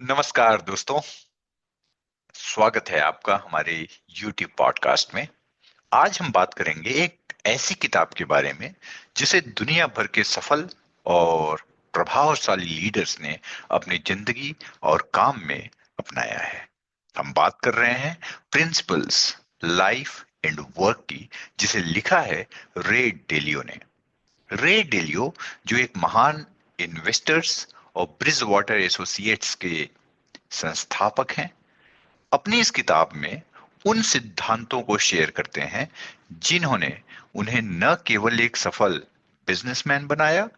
नमस्कार दोस्तों। स्वागत है आपका हमारे YouTube पॉडकास्ट में। आज हम बात करेंगे एक ऐसी किताब के बारे में जिसे दुनिया भर के सफल और प्रभावशाली लीडर्स ने अपनी जिंदगी और काम में अपनाया है। हम बात कर रहे हैं प्रिंसिपल्स लाइफ एंड वर्क की, जिसे लिखा है रे डेलियो ने। रे डेलियो जो एक महान इन्वेस्टर्स और ब्रिज वाटर एसोसिएट्स के संस्थापक हैं, अपनी इस किताब में उन सिद्धांतों को शेयर करते हैं जिन्होंने उन्हें न केवल एक सफल बिजनेसमैन बनाया,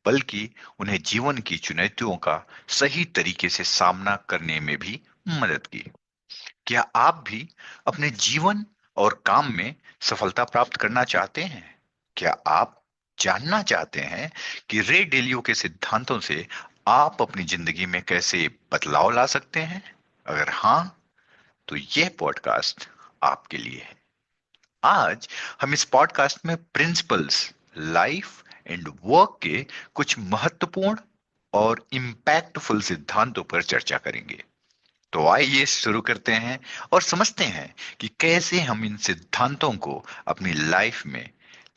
बल्कि उन्हें जीवन की चुनौतियों का सही तरीके से सामना करने में भी मदद की। क्या आप भी अपने जीवन और काम में सफलता प्राप्त करना चाहते हैं? क्या आप जानना चाहते हैं कि रे डेलियो के सिद्धांतों से आप अपनी जिंदगी में कैसे बदलाव ला सकते हैं? अगर हाँ, तो यह पॉडकास्ट आपके लिए है। आज हम इस पॉडकास्ट में प्रिंसिपल्स लाइफ एंड वर्क के कुछ महत्वपूर्ण और इम्पैक्टफुल सिद्धांतों पर चर्चा करेंगे। तो आइए शुरू करते हैं और समझते हैं कि कैसे हम इन सिद्धांतों को अपनी लाइफ में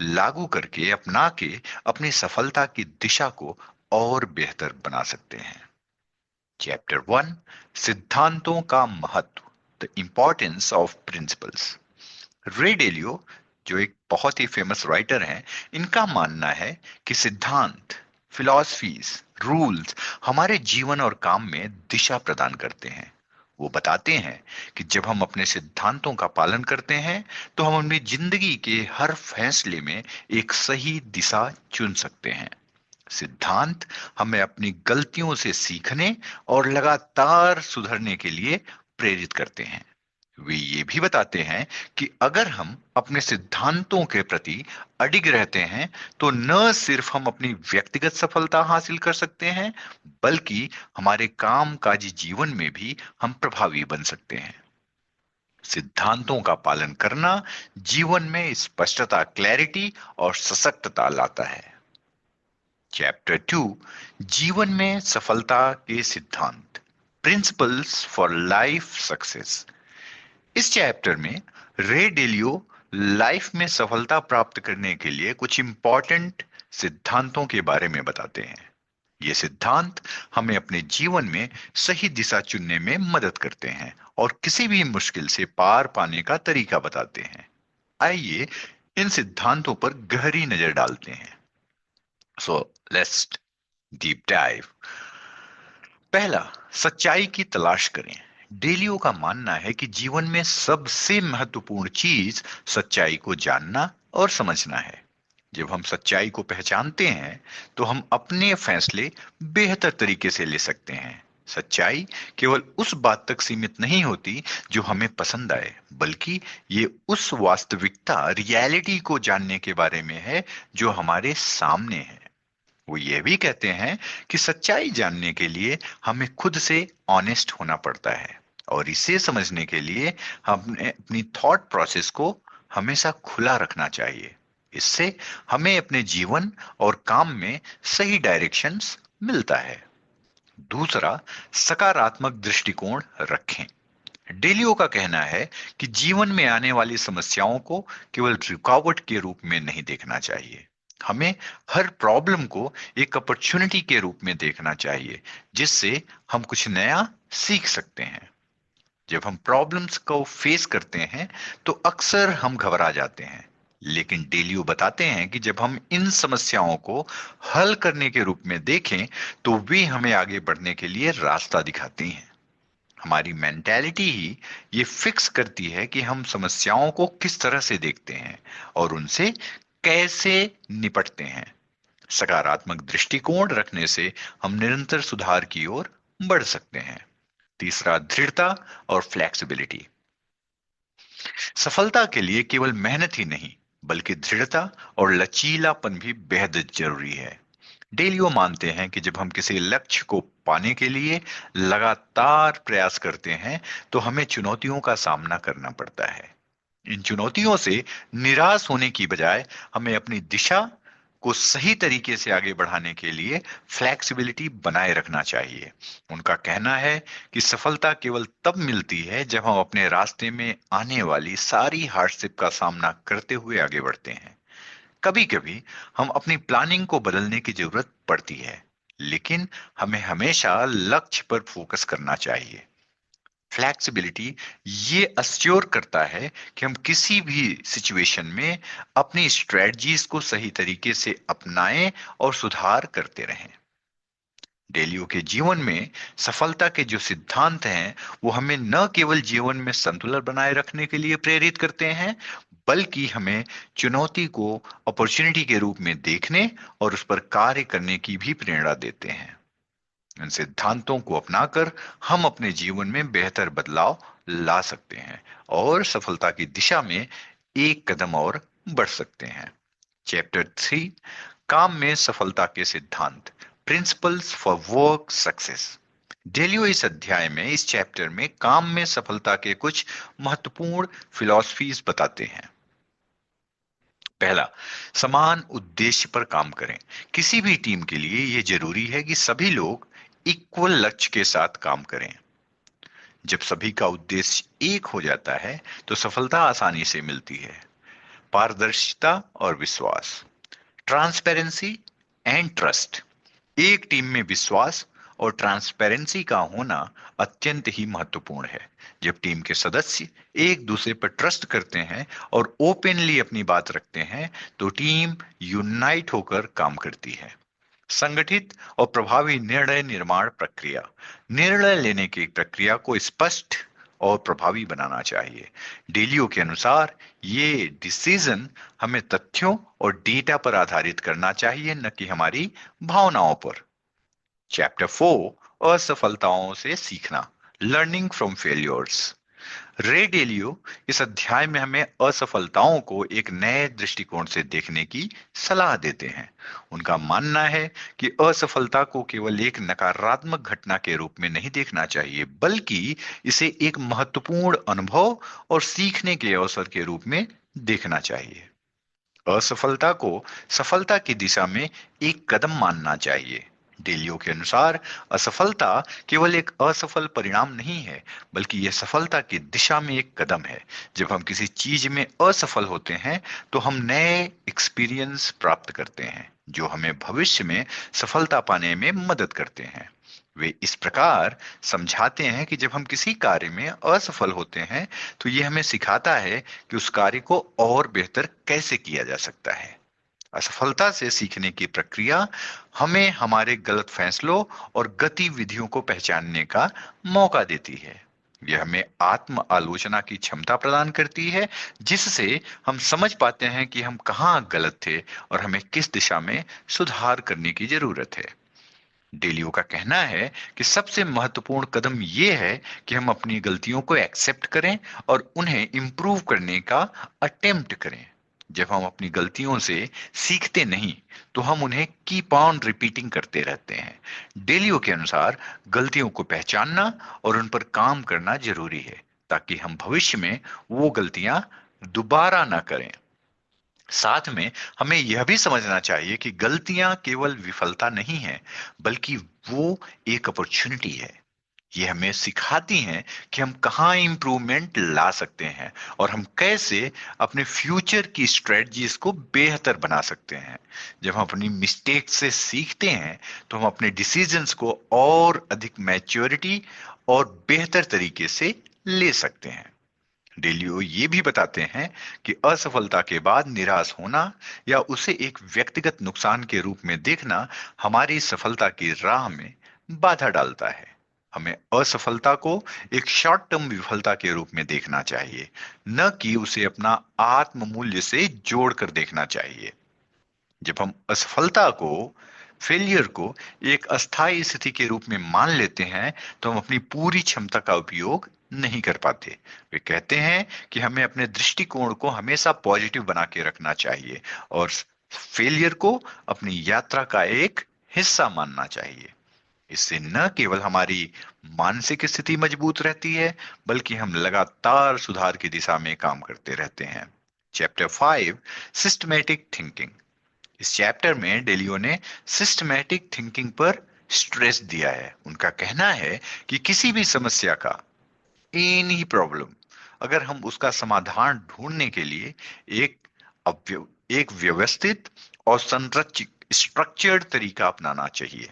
लागू करके अपना के अपनी सफलता की दिशा को और बेहतर बना सकते हैं। चैप्टर 1, सिद्धांतों का महत्व, द इंपॉर्टेंस ऑफ प्रिंसिपल्स। रे डेलियो जो एक बहुत ही फेमस राइटर हैं, इनका मानना है कि सिद्धांत, फिलॉसफीज, रूल्स हमारे जीवन और काम में दिशा प्रदान करते हैं। वो बताते हैं कि जब हम अपने सिद्धांतों का पालन करते हैं तो हम अपनी जिंदगी के हर फैसले में एक सही दिशा चुन सकते हैं। सिद्धांत हमें अपनी गलतियों से सीखने और लगातार सुधरने के लिए प्रेरित करते हैं। वे ये भी बताते हैं कि अगर हम अपने सिद्धांतों के प्रति अडिग रहते हैं तो न सिर्फ हम अपनी व्यक्तिगत सफलता हासिल कर सकते हैं, बल्कि हमारे कामकाजी जीवन में भी हम प्रभावी बन सकते हैं। सिद्धांतों का पालन करना जीवन में स्पष्टता, क्लैरिटी और सशक्तता लाता है। चैप्टर 2, जीवन में सफलता के सिद्धांत, प्रिंसिपल्स फॉर लाइफ सक्सेस। इस चैप्टर में रे डेलियो लाइफ में सफलता प्राप्त करने के लिए कुछ इंपॉर्टेंट सिद्धांतों के बारे में बताते हैं। ये सिद्धांत हमें अपने जीवन में सही दिशा चुनने में मदद करते हैं और किसी भी मुश्किल से पार पाने का तरीका बताते हैं। आइए इन सिद्धांतों पर गहरी नजर डालते हैं। So let's deep dive. पहला, सच्चाई की तलाश करें। डेलियो का मानना है कि जीवन में सबसे महत्वपूर्ण चीज सच्चाई को जानना और समझना है। जब हम सच्चाई को पहचानते हैं तो हम अपने फैसले बेहतर तरीके से ले सकते हैं। सच्चाई केवल उस बात तक सीमित नहीं होती जो हमें पसंद आए, बल्कि ये उस वास्तविकता, रियलिटी को जानने के बारे में है जो हमारे सामने है। वो ये भी कहते हैं कि सच्चाई जानने के लिए हमें खुद से ऑनेस्ट होना पड़ता है, और इसे समझने के लिए हमें अपनी थॉट प्रोसेस को हमेशा खुला रखना चाहिए। इससे हमें अपने जीवन और काम में सही डायरेक्शंस मिलता है। दूसरा, सकारात्मक दृष्टिकोण रखें। डेलियो का कहना है कि जीवन में आने वाली समस्याओं को केवल रुकावट के रूप में नहीं देखना चाहिए। हमें हर प्रॉब्लम को एक अपॉर्चुनिटी के रूप में देखना चाहिए, जिससे हम कुछ नया सीख सकते हैं। जब हम प्रॉब्लम्स को फेस करते हैं तो अक्सर हम घबरा जाते हैं, लेकिन डेलियो बताते हैं कि जब हम इन समस्याओं को हल करने के रूप में देखें तो वे हमें आगे बढ़ने के लिए रास्ता दिखाती हैं। हमारी मेंटालिटी ही ये फिक्स करती है कि हम समस्याओं को किस तरह से देखते हैं और उनसे कैसे निपटते हैं। सकारात्मक दृष्टिकोण रखने से हम निरंतर सुधार की ओर बढ़ सकते हैं। तीसरा, दृढ़ता और फ्लेक्सिबिलिटी। सफलता के लिए केवल मेहनत ही नहीं, बल्कि दृढ़ता और लचीलापन भी बेहद जरूरी है। डेलियो मानते हैं कि जब हम किसी लक्ष्य को पाने के लिए लगातार प्रयास करते हैं तो हमें चुनौतियों का सामना करना पड़ता है। इन चुनौतियों से निराश होने की बजाय हमें अपनी दिशा को सही तरीके से आगे बढ़ाने के लिए फ्लेक्सिबिलिटी बनाए रखना चाहिए। उनका कहना है कि सफलता केवल तब मिलती है जब हम अपने रास्ते में आने वाली सारी हार्डशिप का सामना करते हुए आगे बढ़ते हैं। कभी कभी हम अपनी प्लानिंग को बदलने की जरूरत पड़ती है, लेकिन हमें हमेशा लक्ष्य पर फोकस करना चाहिए। फ्लैक्सिबिलिटी ये अस्योर करता है कि हम किसी भी सिचुएशन में अपनी स्ट्रेटजीज को सही तरीके से अपनाएं और सुधार करते रहें। डेलियो के जीवन में सफलता के जो सिद्धांत हैं, वो हमें न केवल जीवन में संतुलन बनाए रखने के लिए प्रेरित करते हैं, बल्कि हमें चुनौती को अपॉर्चुनिटी के रूप में देखने और उस पर कार्य करने की भी प्रेरणा देते हैं। इन सिद्धांतों को अपनाकर हम अपने जीवन में बेहतर बदलाव ला सकते हैं और सफलता की दिशा में एक कदम और बढ़ सकते हैं। चैप्टर 3, काम में सफलता के सिद्धांत, प्रिंसिपल्स फॉर वर्क सक्सेस। डेलियो इस अध्याय में, इस चैप्टर में काम में सफलता के कुछ महत्वपूर्ण फिलॉसफीज बताते हैं। पहला, समान उद्देश्य पर काम करें। किसी भी टीम के लिए यह जरूरी है कि सभी लोग इक्वल लक्ष्य के साथ काम करें। जब सभी का उद्देश्य एक हो जाता है तो सफलता आसानी से मिलती है। पारदर्शिता और विश्वास, ट्रांसपेरेंसी एंड ट्रस्ट। एक टीम में विश्वास और ट्रांसपेरेंसी का होना अत्यंत ही महत्वपूर्ण है। जब टीम के सदस्य एक दूसरे पर ट्रस्ट करते हैं और ओपनली अपनी बात रखते हैं तो टीम यूनाइट होकर काम करती है। संगठित और प्रभावी निर्णय निर्माण प्रक्रिया, निर्णय लेने की प्रक्रिया को स्पष्ट और प्रभावी बनाना चाहिए। डेलियो के अनुसार ये डिसीजन हमें तथ्यों और डेटा पर आधारित करना चाहिए, न कि हमारी भावनाओं पर। चैप्टर 4, असफलताओं से सीखना, लर्निंग फ्रॉम फेलियर्स। रे डेलियो इस अध्याय में हमें असफलताओं को एक नए दृष्टिकोण से देखने की सलाह देते हैं। उनका मानना है कि असफलता को केवल एक नकारात्मक घटना के रूप में नहीं देखना चाहिए, बल्कि इसे एक महत्वपूर्ण अनुभव और सीखने के अवसर के रूप में देखना चाहिए। असफलता को सफलता की दिशा में एक कदम मानना चाहिए। डेलियो के अनुसार असफलता केवल एक असफल परिणाम नहीं है, बल्कि यह सफलता की दिशा में एक कदम है। जब हम किसी चीज में असफल होते हैं तो हम नए एक्सपीरियंस प्राप्त करते हैं जो हमें भविष्य में सफलता पाने में मदद करते हैं। वे इस प्रकार समझाते हैं कि जब हम किसी कार्य में असफल होते हैं तो यह हमें सिखाता है कि उस कार्य को और बेहतर कैसे किया जा सकता है। असफलता से सीखने की प्रक्रिया हमें हमारे गलत फैसलों और गतिविधियों को पहचानने का मौका देती है। यह हमें आत्म आलोचना की क्षमता प्रदान करती है, जिससे हम समझ पाते हैं कि हम कहाँ गलत थे और हमें किस दिशा में सुधार करने की जरूरत है। डेलियो का कहना है कि सबसे महत्वपूर्ण कदम यह है कि हम अपनी गलतियों को एक्सेप्ट करें और उन्हें इम्प्रूव करने का अटेम्प्ट करें। जब हम अपनी गलतियों से सीखते नहीं तो हम उन्हें कीप ऑन रिपीटिंग करते रहते हैं। डेलियो के अनुसार गलतियों को पहचानना और उन पर काम करना जरूरी है, ताकि हम भविष्य में वो गलतियां दोबारा ना करें। साथ में हमें यह भी समझना चाहिए कि गलतियां केवल विफलता नहीं है, बल्कि वो एक अपॉर्चुनिटी है। ये हमें सिखाती हैं कि हम कहाँ इंप्रूवमेंट ला सकते हैं और हम कैसे अपने फ्यूचर की स्ट्रेटजीज को बेहतर बना सकते हैं। जब हम अपनी मिस्टेक से सीखते हैं तो हम अपने डिसीजंस को और अधिक मैच्योरिटी और बेहतर तरीके से ले सकते हैं। डेलियो ये भी बताते हैं कि असफलता के बाद निराश होना या उसे एक व्यक्तिगत नुकसान के रूप में देखना हमारी सफलता की राह में बाधा डालता है। हमें असफलता को एक शॉर्ट टर्म विफलता के रूप में देखना चाहिए, न कि उसे अपना आत्म मूल्य से जोड़कर देखना चाहिए। जब हम असफलता को, फेलियर को एक अस्थायी स्थिति के रूप में मान लेते हैं तो हम अपनी पूरी क्षमता का उपयोग नहीं कर पाते। वे कहते हैं कि हमें अपने दृष्टिकोण को हमेशा पॉजिटिव बना के रखना चाहिए और फेलियर को अपनी यात्रा का एक हिस्सा मानना चाहिए। इससे न केवल हमारी मानसिक स्थिति मजबूत रहती है, बल्कि हम लगातार सुधार की दिशा में काम करते रहते हैं। चैप्टर 5, सिस्टमैटिक थिंकिंग, इस चैप्टर में डेलियो ने सिस्टमैटिक थिंकिंग पर स्ट्रेस दिया है। उनका कहना है कि किसी भी समस्या का, एनी प्रॉब्लम, अगर हम उसका समाधान ढूंढने के लिए एक एक व्यवस्थित और संरचित स्ट्रक्चर्ड तरीका अपनाना चाहिए।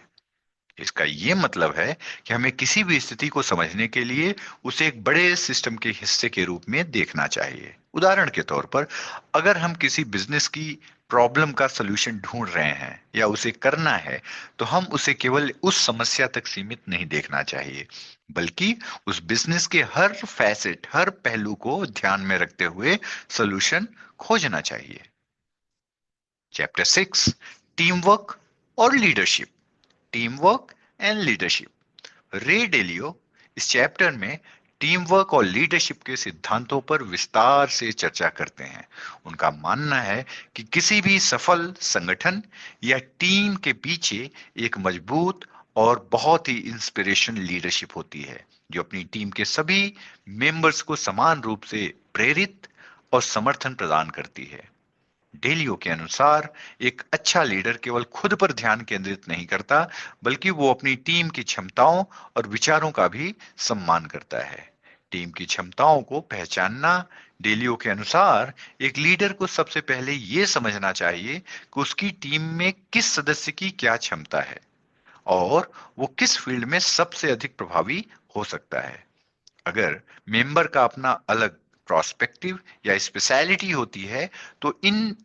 इसका ये मतलब है कि हमें किसी भी स्थिति को समझने के लिए उसे एक बड़े सिस्टम के हिस्से के रूप में देखना चाहिए। उदाहरण के तौर पर, अगर हम किसी बिजनेस की प्रॉब्लम का सलूशन ढूंढ रहे हैं या उसे करना है, तो हम उसे केवल उस समस्या तक सीमित नहीं देखना चाहिए, बल्कि उस बिजनेस के हर फैसेट, हर पहलू को ध्यान में रखते हुए सलूशन खोजना चाहिए। चैप्टर 6, टीम वर्क और leadership. Team work and leadership. रे डेलियो इस चैप्टर में टीम वर्क और लीडरशिप के सिद्धांतों पर विस्तार से चर्चा करते हैं। उनका मानना है कि किसी भी सफल संगठन या टीम के पीछे एक मजबूत और बहुत ही इंस्पिरेशनल लीडरशिप होती है, जो अपनी टीम के सभी मेंबर्स को समान रूप से प्रेरित और समर्थन प्रदान करती है। डेलियो के अनुसार एक अच्छा लीडर केवल खुद पर ध्यान केंद्रित नहीं करता, बल्कि वो अपनी टीम की क्षमताओं और विचारों का भी सम्मान करता है। टीम की क्षमताओं को पहचानना। डेलियो के अनुसार एक लीडर को सबसे पहले ये समझना चाहिए कि उसकी टीम में किस सदस्य की क्या क्षमता है और वो किस फील्ड में सबसे अधिक प्रभावी हो सकता है। अगर मेंबर का अपना अलग प्रोस्पेक्टिव या स्पेशलिटी होती है, तो इन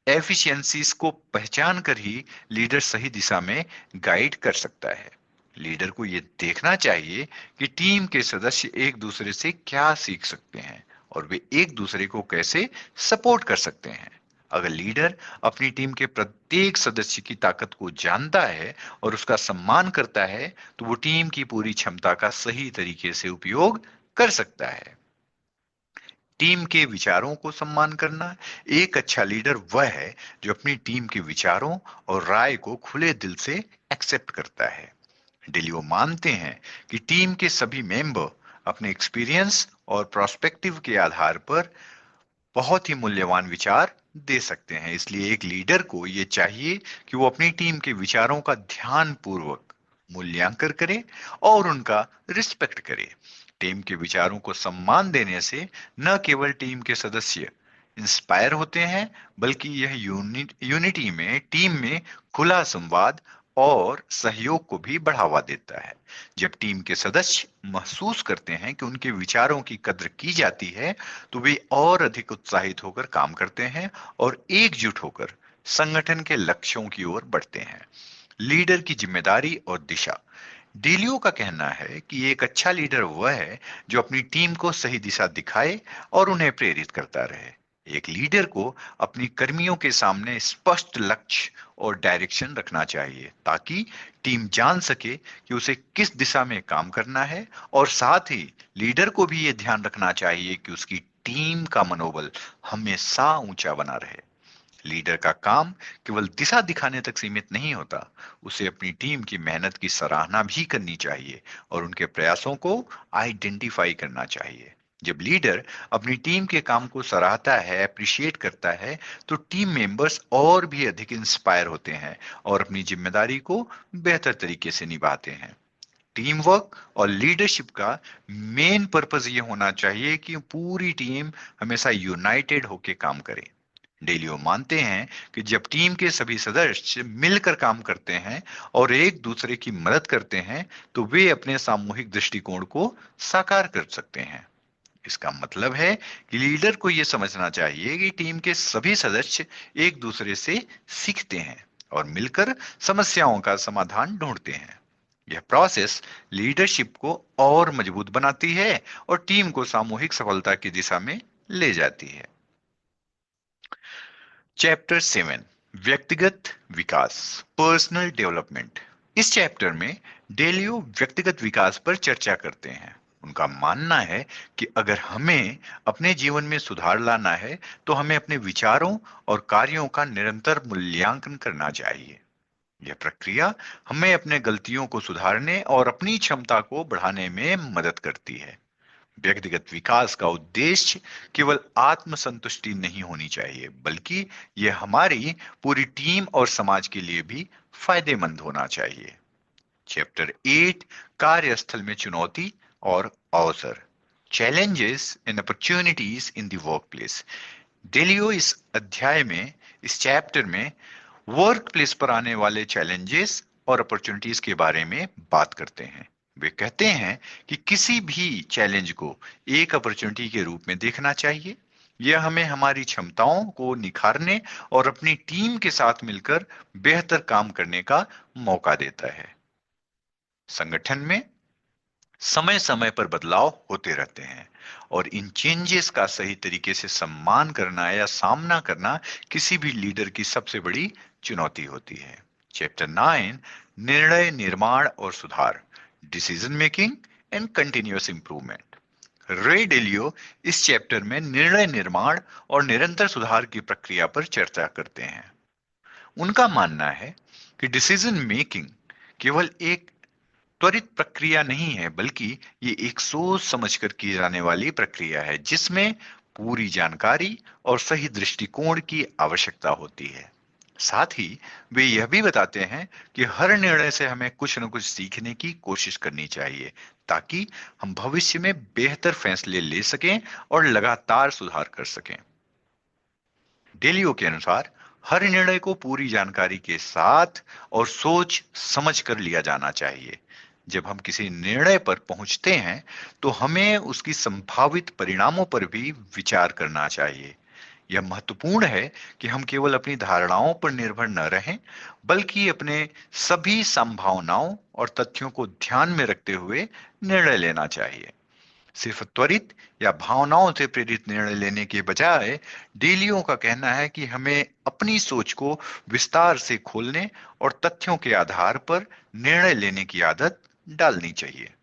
एफिशिएंसीज को पहचान कर ही लीडर सही दिशा में गाइड कर सकता है। लीडर को यह देखना चाहिए कि टीम के सदस्य एक दूसरे से क्या सीख सकते हैं और वे एक दूसरे को कैसे सपोर्ट कर सकते हैं। अगर लीडर अपनी टीम के प्रत्येक सदस्य की ताकत को जानता है और उसका सम्मान करता है, तो वो टीम की पूरी क्षमता का सही तरीके से उपयोग कर सकता है। टीम के विचारों को सम्मान करना। एक अच्छा लीडर वह है जो अपनी टीम के विचारों और राय को खुले दिल से एक्सेप्ट करता है। डेलियो मानते हैं कि टीम के सभी मेंबर अपने एक्सपीरियंस और प्रोस्पेक्टिव के आधार पर बहुत ही मूल्यवान विचार दे सकते हैं। इसलिए एक लीडर को यह चाहिए कि वो अपनी टीम के विचारों का ध्यान पूर्वक मूल्यांकन करे और उनका रिस्पेक्ट करे। टीम के विचारों को सम्मान देने से न केवल टीम के सदस्य इंस्पायर होते हैं, बल्कि यह यूनिटी में, टीम में खुला संवाद और सहयोग को भी बढ़ावा देता है। जब टीम के सदस्य महसूस करते हैं कि उनके विचारों की कद्र की जाती है, तो वे और अधिक उत्साहित होकर काम करते हैं और एकजुट होकर संगठन के लक्ष्यों की ओर बढ़ते हैं। लीडर की जिम्मेदारी और दिशा। डेलियो का कहना है कि एक अच्छा लीडर वह है जो अपनी टीम को सही दिशा दिखाए और उन्हें प्रेरित करता रहे। एक लीडर को अपनी कर्मियों के सामने स्पष्ट लक्ष्य और डायरेक्शन रखना चाहिए, ताकि टीम जान सके कि उसे किस दिशा में काम करना है, और साथ ही लीडर को भी ये ध्यान रखना चाहिए कि उसकी टीम का मनोबल हमेशा ऊंचा बना रहे। लीडर का काम केवल दिशा दिखाने तक सीमित नहीं होता, उसे अपनी टीम की मेहनत की सराहना भी करनी चाहिए और उनके प्रयासों को आइडेंटिफाई करना चाहिए। जब लीडर अपनी टीम के काम को सराहता है, अप्रिशिएट करता है, तो टीम मेंबर्स और भी अधिक इंस्पायर होते हैं और अपनी जिम्मेदारी को बेहतर तरीके से निभाते हैं। टीम वर्क और लीडरशिप का मेन पर्पस ये होना चाहिए कि पूरी टीम हमेशा यूनाइटेड होकर काम करे। डेलियो मानते हैं कि जब टीम के सभी सदस्य मिलकर काम करते हैं और एक दूसरे की मदद करते हैं, तो वे अपने सामूहिक दृष्टिकोण को साकार कर सकते हैं। इसका मतलब है कि लीडर को यह समझना चाहिए कि टीम के सभी सदस्य एक दूसरे से सीखते हैं और मिलकर समस्याओं का समाधान ढूंढते हैं। यह प्रोसेस लीडरशिप को और मजबूत बनाती है और टीम को सामूहिक सफलता की दिशा में ले जाती है। चैप्टर 7, व्यक्तिगत विकास, पर्सनल डेवलपमेंट। इस चैप्टर में डेलियो व्यक्तिगत विकास पर चर्चा करते हैं। उनका मानना है कि अगर हमें अपने जीवन में सुधार लाना है, तो हमें अपने विचारों और कार्यों का निरंतर मूल्यांकन करना चाहिए। यह प्रक्रिया हमें अपने गलतियों को सुधारने और अपनी क्षमता को बढ़ाने में मदद करती है। व्यक्तिगत विकास का उद्देश्य केवल आत्मसंतुष्टि नहीं होनी चाहिए, बल्कि यह हमारी पूरी टीम और समाज के लिए भी फायदेमंद होना चाहिए। चैप्टर 8, कार्यस्थल में चुनौती और अवसर, challenges and opportunities in the work place. डेलियो इस अध्याय में, इस चैप्टर में वर्क प्लेस पर आने वाले चैलेंजेस और अपॉर्चुनिटीज के बारे में बात करते हैं। वे कहते हैं कि किसी भी चैलेंज को एक अपॉर्चुनिटी के रूप में देखना चाहिए। यह हमें हमारी क्षमताओं को निखारने और अपनी टीम के साथ मिलकर बेहतर काम करने का मौका देता है। संगठन में समय समय पर बदलाव होते रहते हैं और इन चेंजेस का सही तरीके से सम्मान करना या सामना करना किसी भी लीडर की सबसे बड़ी चुनौती होती है। चैप्टर 9, निर्णय निर्माण और सुधार, decision making and continuous improvement. रे डेलियो इस चैप्टर में निर्णय निर्माण और निरंतर सुधार की प्रक्रिया पर चर्चा करते हैं। उनका मानना है कि डिसीजन मेकिंग केवल एक त्वरित प्रक्रिया नहीं है, बल्कि ये एक सोच समझकर की जाने वाली प्रक्रिया है जिसमें पूरी जानकारी और सही दृष्टिकोण की आवश्यकता होती है। साथ ही वे यह भी बताते हैं कि हर निर्णय से हमें कुछ न कुछ सीखने की कोशिश करनी चाहिए, ताकि हम भविष्य में बेहतर फैसले ले सकें और लगातार सुधार कर सकें। डेलियो के अनुसार हर निर्णय को पूरी जानकारी के साथ और सोच समझ कर लिया जाना चाहिए। जब हम किसी निर्णय पर पहुंचते हैं तो हमें उसकी संभावित परिणामों पर भी विचार करना चाहिए। यह महत्वपूर्ण है कि हम केवल अपनी धारणाओं पर निर्भर न रहें, बल्कि अपने सभी संभावनाओं और तथ्यों को ध्यान में रखते हुए निर्णय लेना चाहिए। सिर्फ त्वरित या भावनाओं से प्रेरित निर्णय लेने के बजाय डेलियो का कहना है कि हमें अपनी सोच को विस्तार से खोलने और तथ्यों के आधार पर निर्णय लेने की आदत डालनी चाहिए।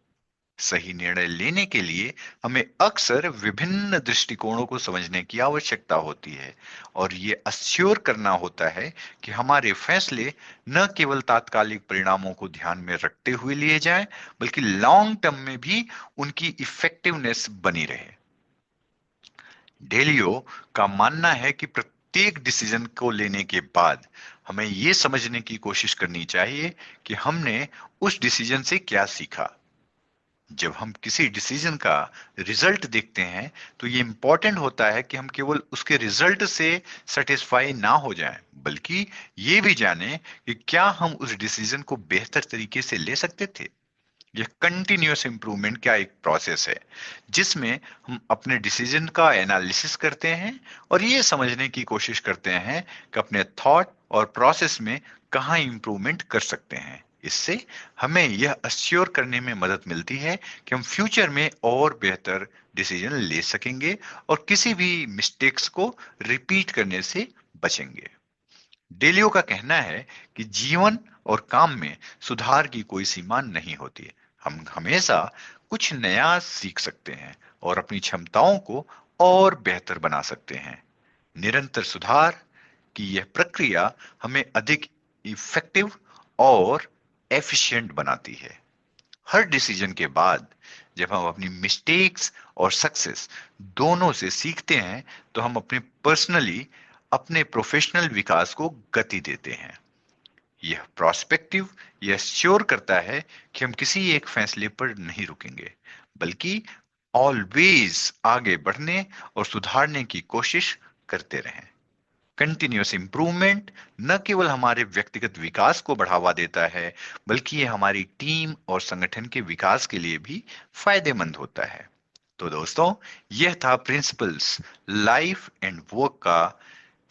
सही निर्णय लेने के लिए हमें अक्सर विभिन्न दृष्टिकोणों को समझने की आवश्यकता होती है और ये अश्योर करना होता है कि हमारे फैसले न केवल तात्कालिक परिणामों को ध्यान में रखते हुए लिए जाएं, बल्कि लॉन्ग टर्म में भी उनकी इफेक्टिवनेस बनी रहे। डेलियो का मानना है कि प्रत्येक डिसीजन को लेने के बाद हमें यह समझने की कोशिश करनी चाहिए कि हमने उस डिसीजन से क्या सीखा। जब हम किसी डिसीजन का रिजल्ट देखते हैं तो ये इंपॉर्टेंट होता है कि हम केवल उसके रिजल्ट से सेटिस्फाई ना हो जाएं, बल्कि ये भी जानें कि क्या हम उस डिसीजन को बेहतर तरीके से ले सकते थे। यह कंटिन्यूअस इंप्रूवमेंट का एक प्रोसेस है जिसमें हम अपने डिसीजन का एनालिसिस करते हैं और ये समझने की कोशिश करते हैं कि अपने थॉट और प्रोसेस में कहाँ इंप्रूवमेंट कर सकते हैं। इससे हमें यह अश्योर करने में मदद मिलती है कि हम फ्यूचर में और बेहतर डिसीजन ले सकेंगे और किसी भी मिस्टेक्स को रिपीट करने से बचेंगे। डेलियो का कहना है कि जीवन और काम में सुधार की कोई सीमा नहीं होती। हम हमेशा कुछ नया सीख सकते हैं और अपनी क्षमताओं को और बेहतर बना सकते हैं। निरंतर सुधार की यह प्रक्रिया हमें अधिक इफेक्टिव और एफिशिएंट बनाती है। हर डिसीजन के बाद जब हम अपनी मिस्टेक्स और सक्सेस दोनों से सीखते हैं तो हम अपने प्रोफेशनल विकास को गति देते हैं। यह प्रोस्पेक्टिव यह श्योर करता है कि हम किसी एक फैसले पर नहीं रुकेंगे, बल्कि ऑलवेज आगे बढ़ने और सुधारने की कोशिश करते रहें। कंटिन्यूअस इंप्रूवमेंट न केवल हमारे व्यक्तिगत विकास को बढ़ावा देता है, बल्कि ये हमारी टीम और संगठन के विकास के लिए भी फायदेमंद होता है। तो दोस्तों, यह था प्रिंसिपल्स लाइफ एंड वर्क का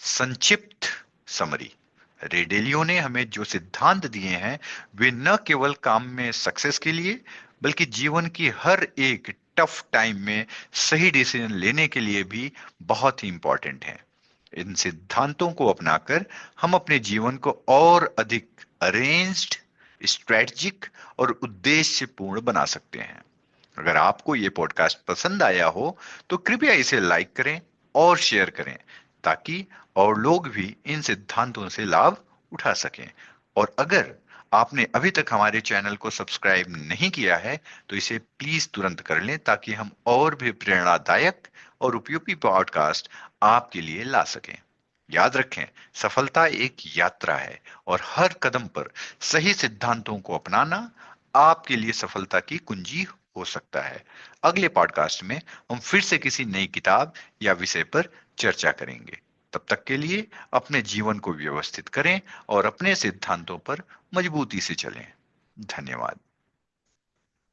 संक्षिप्त समरी। रे डेलियो ने हमें जो सिद्धांत दिए हैं वे न केवल काम में सक्सेस के लिए, बल्कि जीवन की हर एक टफ टाइम में सही डिसीजन लेने के लिए भी बहुत ही इंपॉर्टेंट है। इन सिद्धांतों को अपनाकर हम अपने जीवन को और अधिक अरेंज्ड, स्ट्रेटजिक और उद्देश्यपूर्ण बना सकते हैं। अगर आपको ये पॉडकास्ट पसंद आया हो तो कृपया इसे लाइक करें और शेयर करें, ताकि और लोग भी इन सिद्धांतों से लाभ उठा सकें। और अगर आपने अभी तक हमारे चैनल को सब्सक्राइब नहीं किया है तो इसे प्लीज तुरंत कर लें ताकि हम और भी प्रेरणादायक और उपयोगी पॉडकास्ट आपके लिए ला सकें। याद रखें, सफलता एक यात्रा है और हर कदम पर सही सिद्धांतों को अपनाना आपके लिए सफलता की कुंजी हो सकता है। अगले पॉडकास्ट में हम फिर से किसी नई किताब या विषय पर चर्चा करेंगे। तब तक के लिए अपने जीवन को व्यवस्थित करें और अपने सिद्धांतों पर मजबूती से चलें। धन्यवाद।